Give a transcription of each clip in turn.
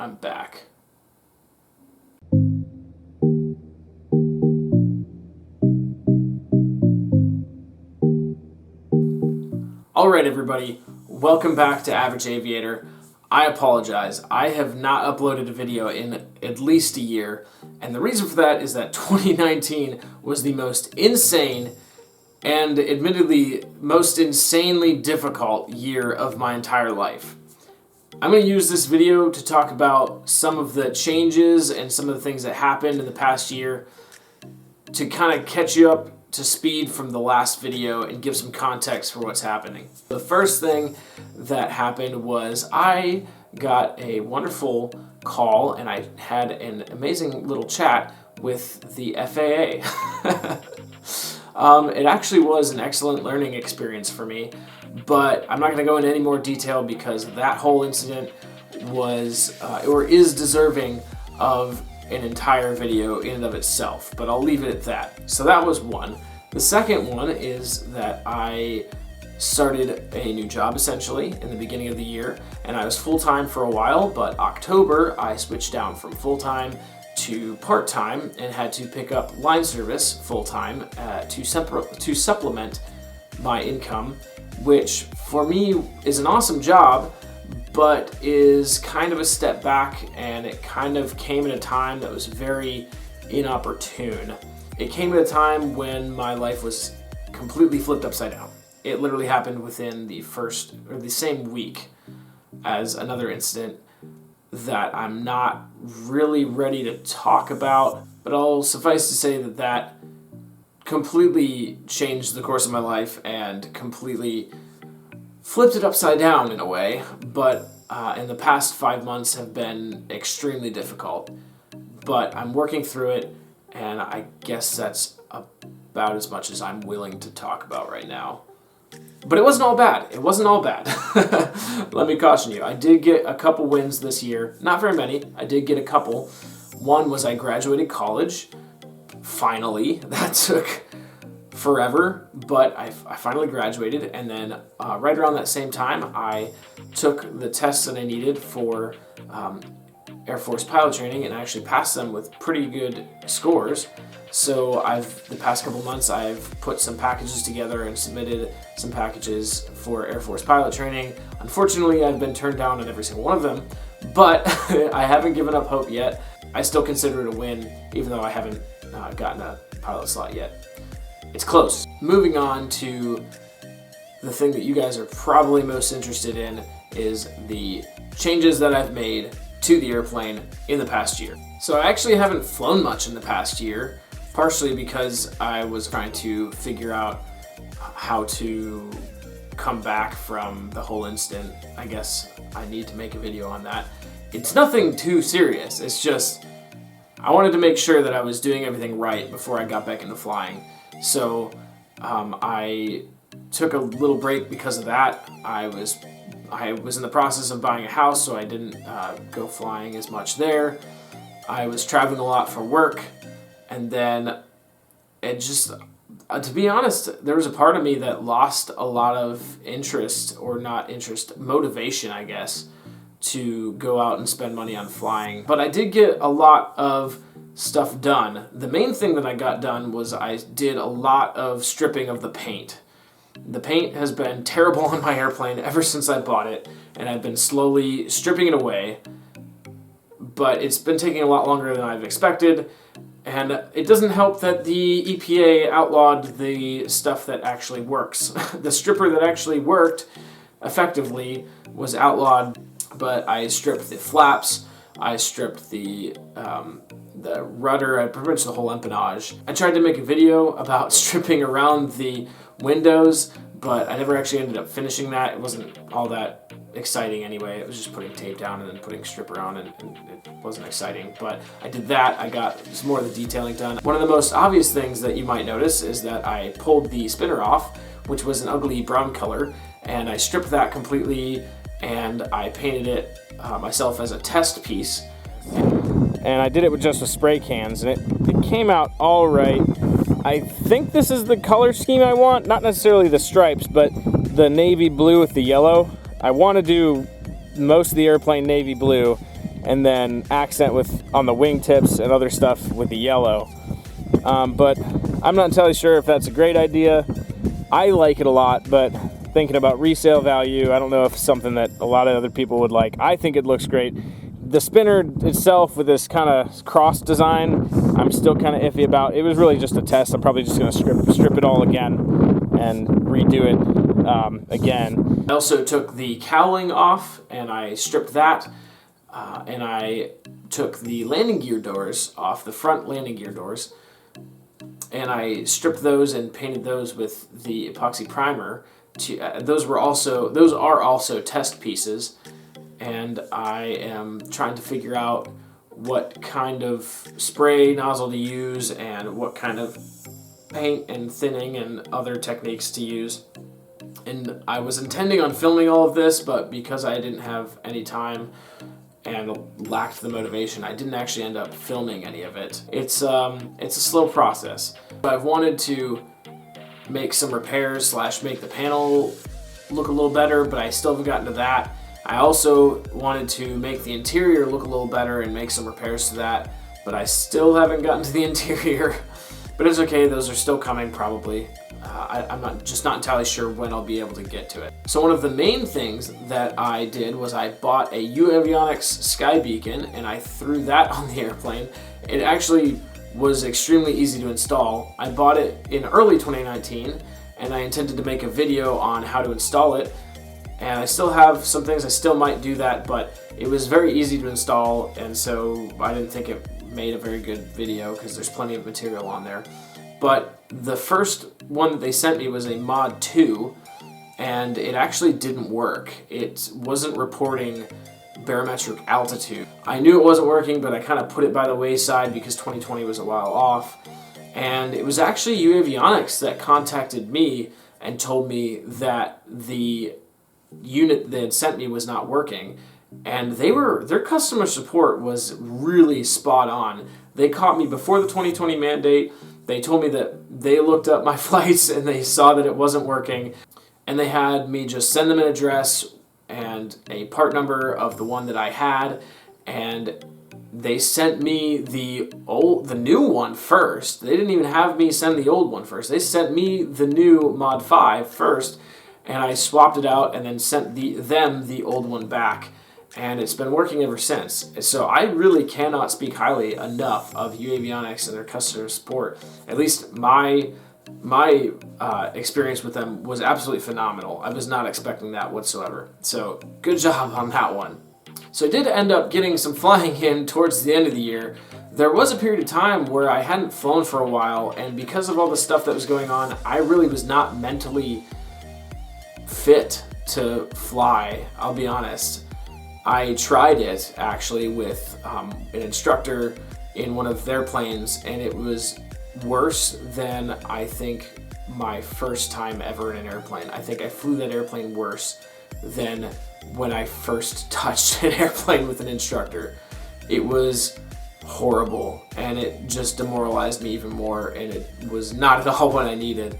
I'm back. Alright everybody, welcome back to Average Aviator. I apologize, I have not uploaded a video in at least a year, and the reason for that is that 2019 was the most insane and admittedly most insanely difficult year of my entire life. I'm going to use this video to talk about some of the changes and some of the things that happened in the past year to kind of catch you up to speed from the last video and give some context for what's happening. The first thing that happened was I got a wonderful call and I had an amazing little chat with the FAA. It actually was an excellent learning experience for me, but I'm not going to go into any more detail because that whole incident was or is deserving of an entire video in and of itself, but I'll leave it at that. So that was one. The second one is that I started a new job essentially in the beginning of the year, and I was full-time for a while, but October I switched down from full-time to part-time and had to pick up line service full-time to supplement my income, which for me is an awesome job, but is kind of a step back, and it kind of came at a time that was very inopportune. It came at a time when my life was completely flipped upside down. It literally happened within the first or the same week as another incident that I'm not really ready to talk about, but I'll suffice to say that that completely changed the course of my life and completely flipped it upside down in a way, but in the past 5 months have been extremely difficult. But I'm working through it, and I guess that's about as much as I'm willing to talk about right now. But it wasn't all bad. It wasn't all bad. Let me caution you. I did get a couple wins this year. Not very many. I did get a couple. One was I graduated college. Finally. That took forever, but I finally graduated, and then right around that same time I took the tests that I needed for Air Force pilot training, and I actually passed them with pretty good scores. So the past couple months I've put some packages together and submitted some packages for Air Force pilot training. Unfortunately, I've been turned down on every single one of them, but I haven't given up hope yet. I still consider it a win, even though I haven't gotten a pilot slot yet. It's close. Moving on to the thing that you guys are probably most interested in is the changes that I've made to the airplane in the past year. So I actually haven't flown much in the past year, partially because I was trying to figure out how to come back from the whole incident. I guess I need to make a video on that. It's nothing too serious. It's just I wanted to make sure that I was doing everything right before I got back into flying. So I took a little break because of that. I was in the process of buying a house, so I didn't go flying as much there. I was traveling a lot for work, and then it just, to be honest, there was a part of me that lost a lot of interest, or not interest, motivation, I guess, to go out and spend money on flying. But I did get a lot of stuff done. The main thing that I got done was I did a lot of stripping of the paint. The paint has been terrible on my airplane ever since I bought it, and I've been slowly stripping it away, but it's been taking a lot longer than I've expected, and it doesn't help that the EPA outlawed the stuff that actually works. The stripper that actually worked effectively was outlawed, but I stripped the flaps, I stripped the rudder, I pretty much the whole empennage. I tried to make a video about stripping around the windows, but I never actually ended up finishing that. It wasn't all that exciting anyway. It was just putting tape down and then putting stripper on, and it wasn't exciting. But I did that. I got some more of the detailing done. One of the most obvious things that you might notice is that I pulled the spinner off, which was an ugly brown color, and I stripped that completely, and I painted it myself as a test piece. And I did it with just with spray cans, and it came out all right. I think this is the color scheme I want, not necessarily the stripes, but the navy blue with the yellow. I want to do most of the airplane navy blue, and then accent on the wingtips and other stuff with the yellow. But I'm not entirely sure if that's a great idea. I like it a lot, but thinking about resale value, I don't know if it's something that a lot of other people would like. I think it looks great. The spinner itself with this kind of cross design, I'm still kind of iffy about. It was really just a test. I'm probably just going to strip it all again and redo it again. I also took the cowling off, and I stripped that, and I took the landing gear doors off, the front landing gear doors, and I stripped those and painted those with the epoxy primer. Those are also test pieces, and I am trying to figure out what kind of spray nozzle to use and what kind of paint and thinning and other techniques to use. And I was intending on filming all of this, but because I didn't have any time and lacked the motivation, I didn't actually end up filming any of it. It's a slow process. I've wanted to make some repairs / make the panel look a little better, but I still haven't gotten to that. I also wanted to make the interior look a little better and make some repairs to that, but I still haven't gotten to the interior. But it's okay, those are still coming probably. I'm not entirely sure when I'll be able to get to it. So one of the main things that I did was I bought a uAvionics Skybeacon, and I threw that on the airplane. It actually was extremely easy to install. I bought it in early 2019, and I intended to make a video on how to install it. And I still have some things I still might do that, but it was very easy to install, and so I didn't think it made a very good video because there's plenty of material on there. But the first one that they sent me was a mod 2, and it actually didn't work. It wasn't reporting barometric altitude. I knew it wasn't working, but I kind of put it by the wayside because 2020 was a while off. And it was actually uAvionics that contacted me and told me that the unit they had sent me was not working, and their customer support was really spot on. They caught me before the 2020 mandate. They told me that they looked up my flights and they saw that it wasn't working, and they had me just send them an address and a part number of the one that I had, and they sent me the new one first. They didn't even have me send the old one first. They sent me the new Mod 5 first, and I swapped it out and then sent them the old one back, and it's been working ever since. So I really cannot speak highly enough of uAvionics and their customer support. At least my experience with them was absolutely phenomenal. I was not expecting that whatsoever. So good job on that one. So I did end up getting some flying in towards the end of the year. There was a period of time where I hadn't flown for a while, and because of all the stuff that was going on, I really was not mentally fit to fly, I'll be honest. I tried it actually with an instructor in one of their planes, and it was worse than I think my first time ever in an airplane. I think I flew that airplane worse than when I first touched an airplane with an instructor. It was horrible, and it just demoralized me even more, and it was not at all what I needed.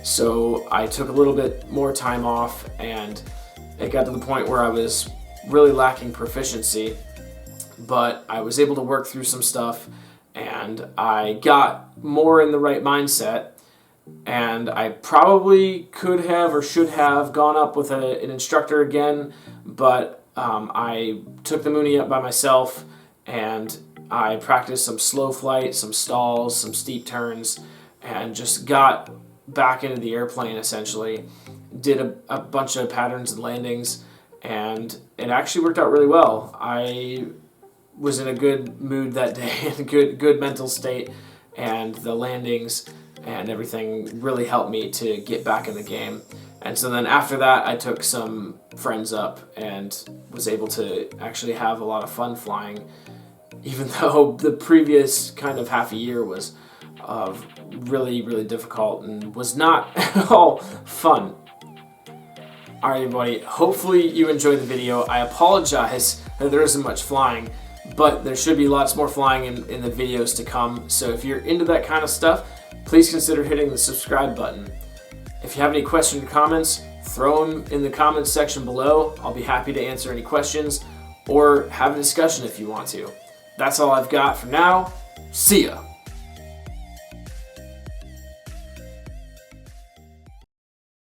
So I took a little bit more time off, and it got to the point where I was really lacking proficiency, but I was able to work through some stuff, and I got more in the right mindset, and I probably could have or should have gone up with an instructor again, but I took the Mooney up by myself, and I practiced some slow flight, some stalls, some steep turns, and just got back into the airplane essentially. Did a bunch of patterns and landings, and it actually worked out really well. I was in a good mood that day, in a good mental state, and the landings and everything really helped me to get back in the game. And so then after that, I took some friends up and was able to actually have a lot of fun flying, even though the previous kind of half a year was really, really difficult and was not at all fun. Alright everybody, hopefully you enjoyed the video. I apologize that there isn't much flying, but there should be lots more flying in the videos to come. So if you're into that kind of stuff, please consider hitting the subscribe button. If you have any questions or comments, throw them in the comments section below. I'll be happy to answer any questions. or have a discussion if you want to. That's all I've got for now. See ya.